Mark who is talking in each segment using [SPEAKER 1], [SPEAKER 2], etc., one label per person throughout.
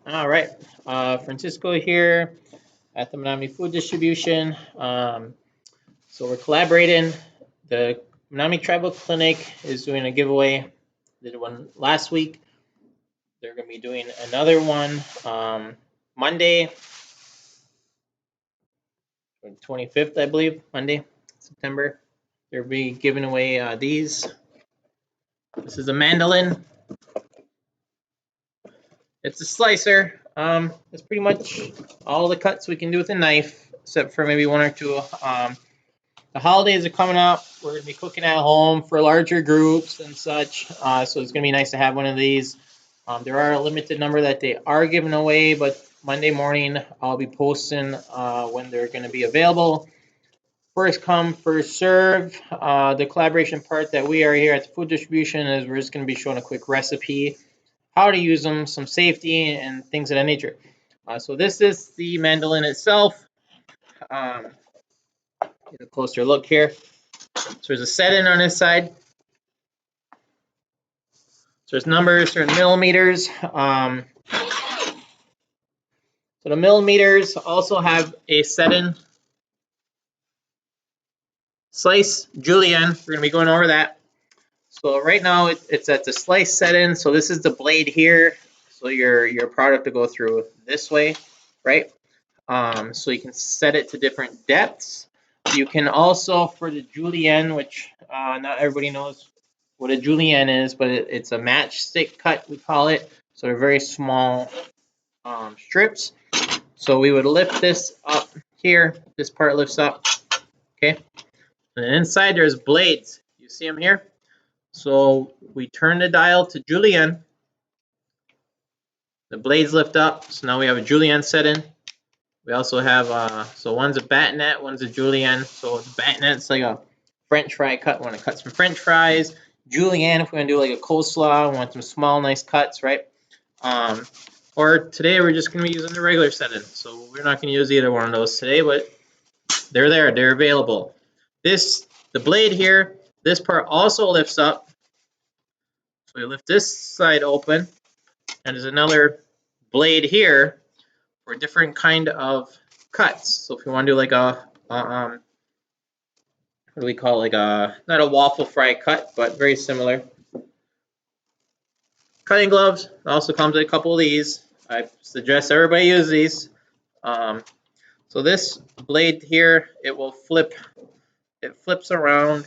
[SPEAKER 1] All right, Francisco here at the Menominee Food Distribution. So we're collaborating. The Menominee Tribal Clinic is doing a giveaway. Did one last week. They're going to be doing another one Monday, 25th, I believe, Monday, September. They'll be giving away these. This is a Mandoline. It's a slicer. It's pretty much all the cuts we can do with a knife, except for maybe one or two. The holidays are coming up. We're going to be cooking at home for larger groups and such. So it's going to be nice to have one of these. There are a limited number that they are giving away, but Monday morning I'll be posting when they're going to be available. First come, first serve. The collaboration part that we are here at the food distribution is we're just going to be showing a quick recipe, how to use them, some safety, and things of that nature. So this is the mandolin itself. Get a closer look here. So there's a set-in on this side. So there's numbers, there's millimeters. So the millimeters also have a set-in. Slice julienne, we're going to be going over that. So right now it's at the slice set-in. So this is the blade here. So your product will go through this way, right? So you can set it to different depths. You can also, for the julienne, which not everybody knows what a julienne is, but it's a matchstick cut, we call it. So they're very small strips. So we would lift this up here. This part lifts up, okay? And inside there's blades. You see them here? So we turn the dial to julienne. The blades lift up. So now we have a julienne set in. We also have, so one's a bassinet, one's a julienne. So the bassinet's like a French fry cut. We want to cut some French fries. Julienne, if we're going to do like a coleslaw, we want some small, nice cuts, right? Or today we're just going to be using the regular set-in. So we're not going to use either one of those today, but they're there. They're available. The blade here, this part also lifts up. So we lift this side open. And there's another blade here for a different kind of cuts. So if you want to do like a what do we call it? Like not a waffle fry cut, but very similar. Cutting gloves also comes with a couple of these. I suggest everybody use these. So this blade here, it will flip. It flips around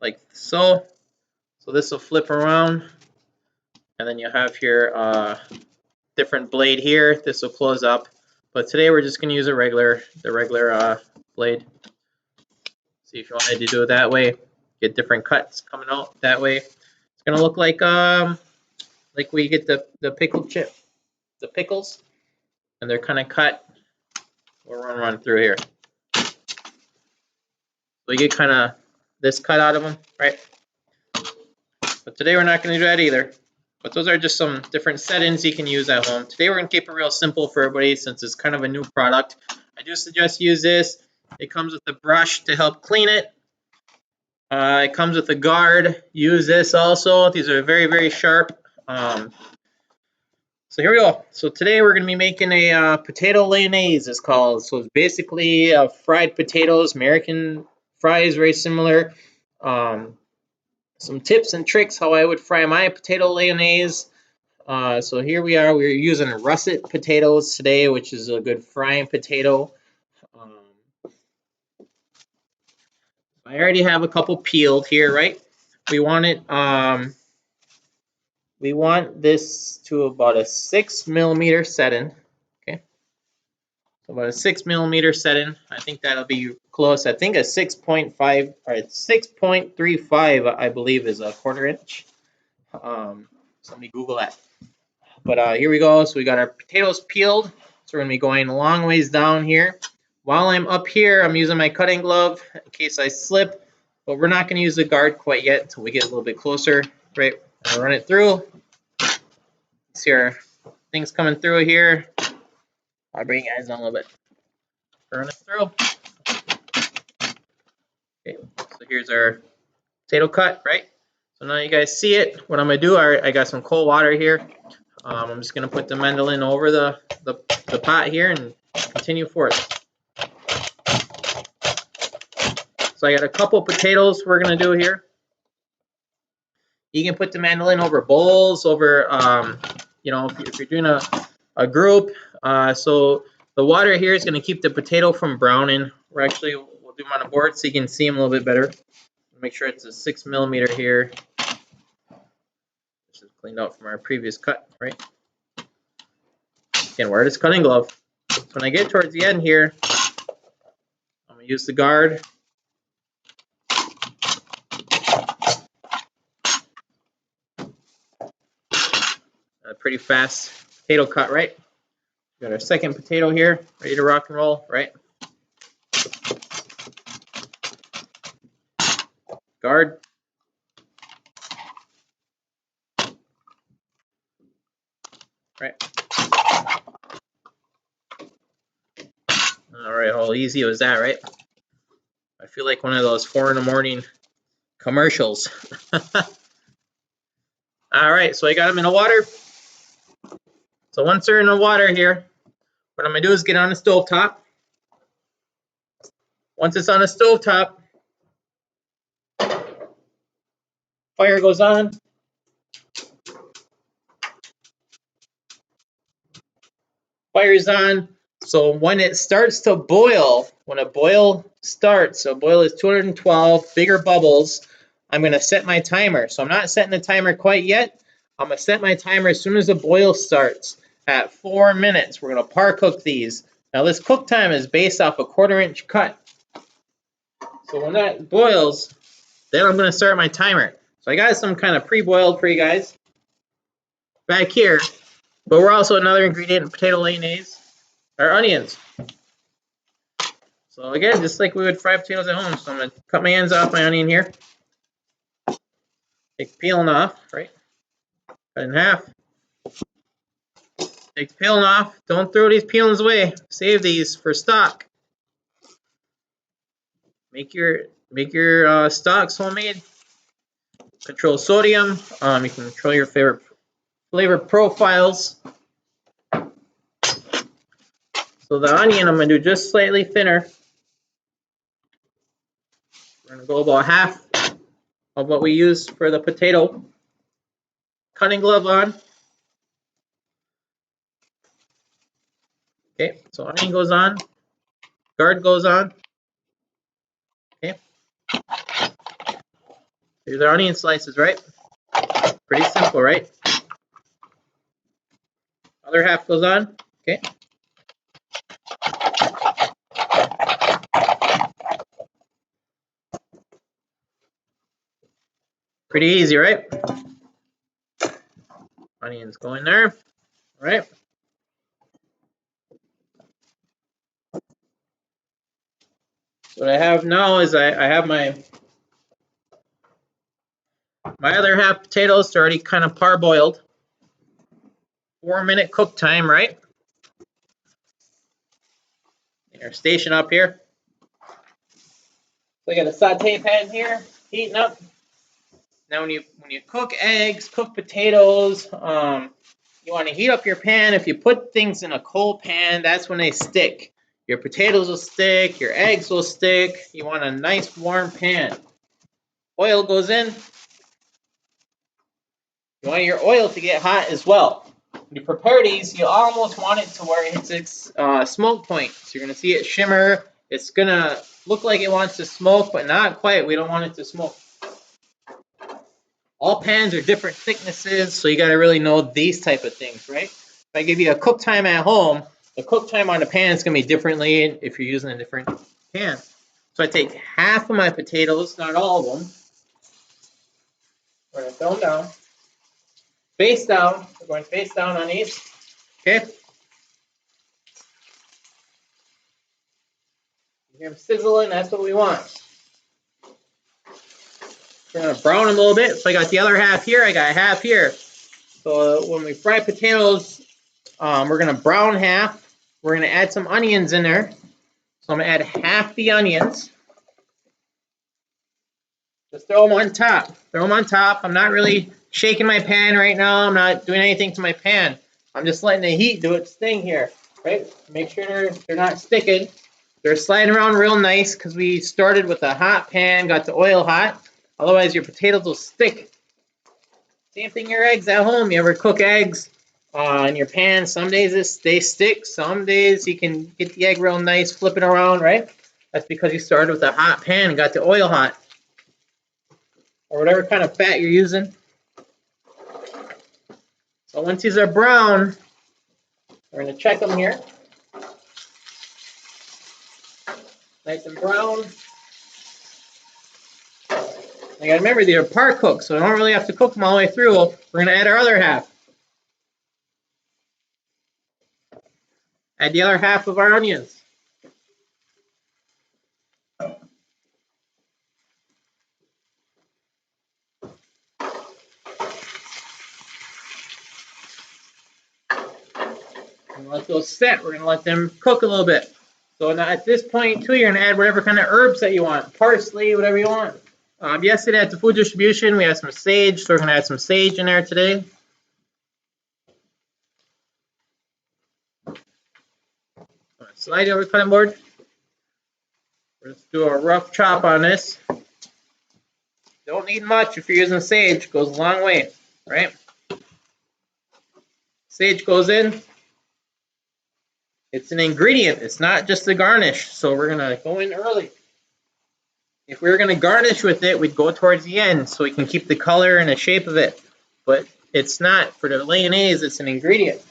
[SPEAKER 1] like so. So this will flip around, and then you have your different blade here. This will close up. But today we're just going to use the regular blade. See if you wanted to do it that way. Get different cuts coming out that way. It's going to look like we get the pickled chip, the pickles, and they're kind of cut. We'll run through here. We get kind of this cut out of them, right? But today we're not going to do that either. But those are just some different set-ins you can use at home. Today we're going to keep it real simple for everybody since it's kind of a new product. I do suggest use this. It comes with a brush to help clean it. It comes with a guard. Use this also. These are very, very sharp. So here we go. So today we're going to be making a potato mayonnaise, it's called. So it's basically fried potatoes, American fries, very similar. Some tips and tricks how I would fry my potato mayonnaise. So here we are. We're using russet potatoes today, which is a good frying potato. I already have a couple peeled here, right? We want it. We want this to about a 6mm set-in. Okay, so about a 6mm set-in. I think that'll be close. I think a 6.5 or 6.35, I believe, is a 1/4 inch. Somebody Google that. But here we go. So we got our potatoes peeled. So we're gonna be going a long ways down here. While I'm up here, I'm using my cutting glove in case I slip. But we're not gonna use the guard quite yet until we get a little bit closer. Right, I'll run it through. See our things coming through here. I'll bring you guys on a little bit. Run it through. Okay, so here's our potato cut, right? So now you guys see it. What I'm gonna do, I got some cold water here. I'm just going to put the mandoline over the pot here and continue forth. So I got a couple potatoes we're going to do here. You can put the mandoline over bowls, over, you know, if you're doing a group. So the water here is going to keep the potato from browning. We'll do them on a board so you can see them a little bit better. Make sure it's a 6mm here. This is cleaned out from our previous cut, right? Again, wear this cutting glove. So when I get towards the end here, I'm going to use the guard. A pretty fast potato cut, right? Got our second potato here, ready to rock and roll, right? Guard. Right. All right, how easy was that, right? I feel like one of those 4 in the morning commercials. All right, so I got them in the water. So once they're in the water here, what I'm going to do is get on the stove top. Once it's on the stove top, fire goes on. Fire's on. So when it starts to boil, when a boil starts, so boil is 212, bigger bubbles, I'm going to set my timer. So I'm not setting the timer quite yet. I'm going to set my timer as soon as the boil starts at 4 minutes. We're going to par cook these. Now this cook time is based off a 1/4 inch cut. So when that boils, then I'm going to start my timer. So I got some kind of pre-boiled for you guys back here. But we're also another ingredient in potato mayonnaise, our onions. So again, just like we would fry potatoes at home. So I'm going to cut my ends off my onion here. Take peeling off, right? Cut in half. Take the peeling off. Don't throw these peelings away. Save these for stock. Make your stocks homemade. Control sodium. You can control your favorite flavor profiles. So the onion I'm going to do just slightly thinner. We're going to go about half of what we use for the potato. Cutting glove on. Okay, so onion goes on. Guard goes on. Okay. Here's our onion slices, right? Pretty simple, right? Other half goes on. Okay. Pretty easy, right? Onions go in there. All right. So what I have now is I have my other half potatoes. They're already kind of parboiled. 4-minute cook time, right? Our station up here. So I got a saute pan here, heating up. Now when you cook eggs, cook potatoes, you want to heat up your pan. If you put things in a cold pan, that's when they stick. Your potatoes will stick, your eggs will stick. You want a nice warm pan. Oil goes in. You want your oil to get hot as well. When you prepare these, you almost want it to where it hits its smoke point. So you're going to see it shimmer. It's going to look like it wants to smoke, but not quite. We don't want it to smoke. All pans are different thicknesses, so you got to really know these type of things, right? If I give you a cook time at home, the cook time on the pan is going to be differently if you're using a different pan. So I take half of my potatoes, not all of them. We're going to throw them down. Face down. We're going face down on these. Okay? You hear them sizzling, that's what we want. We're going to brown them a little bit. So I got the other half here, I got half here. So when we fry potatoes, we're going to brown half. We're going to add some onions in there. So I'm going to add half the onions. Just throw them on top. Throw them on top. I'm not really shaking my pan right now. I'm not doing anything to my pan. I'm just letting the heat do its thing here, right? Make sure they're not sticking. They're sliding around real nice because we started with a hot pan, got the oil hot. Otherwise, your potatoes will stick. Same thing your eggs at home. You ever cook eggs in your pan? Some days they stick. Some days you can get the egg real nice, flip it around, right? That's because you started with a hot pan and got the oil hot. Or whatever kind of fat you're using. So once these are brown, we're going to check them here. Nice and brown. You gotta remember, they're part cooked, so we don't really have to cook them all the way through. We're gonna add our other half. Add the other half of our onions. And let those set. We're gonna let them cook a little bit. So now at this point too, you're gonna add whatever kind of herbs that you want. Parsley, whatever you want. Yesterday at the food distribution, we had some sage, so we're gonna add some sage in there today. Slide over the cutting board. Let's do a rough chop on this. Don't need much if you're using sage. Goes a long way, right? Sage goes in. It's an ingredient. It's not just a garnish. So we're going to go in early. If we were going to garnish with it, we'd go towards the end so we can keep the color and the shape of it. But it's not. For the mayonnaise, it's an ingredient.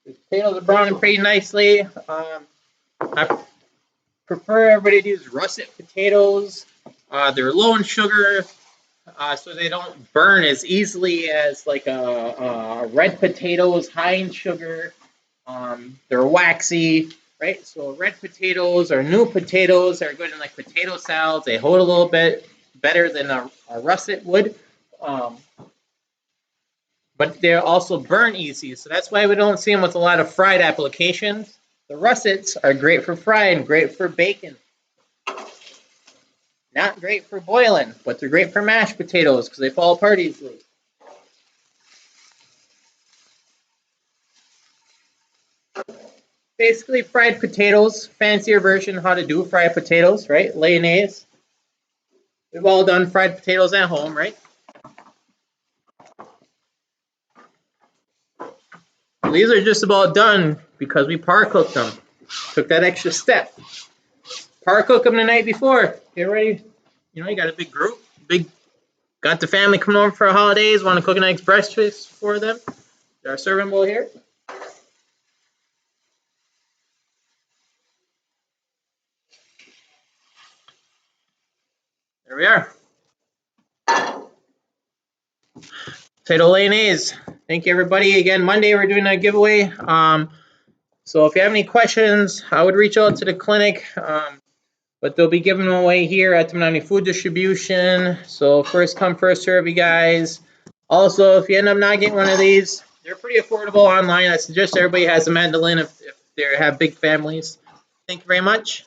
[SPEAKER 1] The potatoes are browning pretty nicely. I prefer everybody to use russet potatoes. They're low in sugar, so they don't burn as easily as like red potatoes, high in sugar. They're waxy, right? So red potatoes or new potatoes are good in like potato salads. They hold a little bit better than a russet would. But they also burn easy, so that's why we don't see them with a lot of fried applications. The russets are great for frying, great for bacon. Not great for boiling, but they're great for mashed potatoes because they fall apart easily. Basically, fried potatoes, fancier version of how to do fried potatoes, right? Mayonnaise. We've all done fried potatoes at home, right? These are just about done because we par cooked them. Took that extra step. Par cook them the night before. Get ready. You know, you got a big group, got the family coming over for the holidays, want to cook a nice breakfast for them. Our serving bowl here. There we are. Potato mayonnaise. Thank you, everybody. Again, Monday we're doing a giveaway. So if you have any questions, I would reach out to the clinic. But they'll be giving them away here at the Menominee Food Distribution. So first come, first serve, you guys. Also, if you end up not getting one of these, they're pretty affordable online. I suggest everybody has a Mandoline if they have big families. Thank you very much.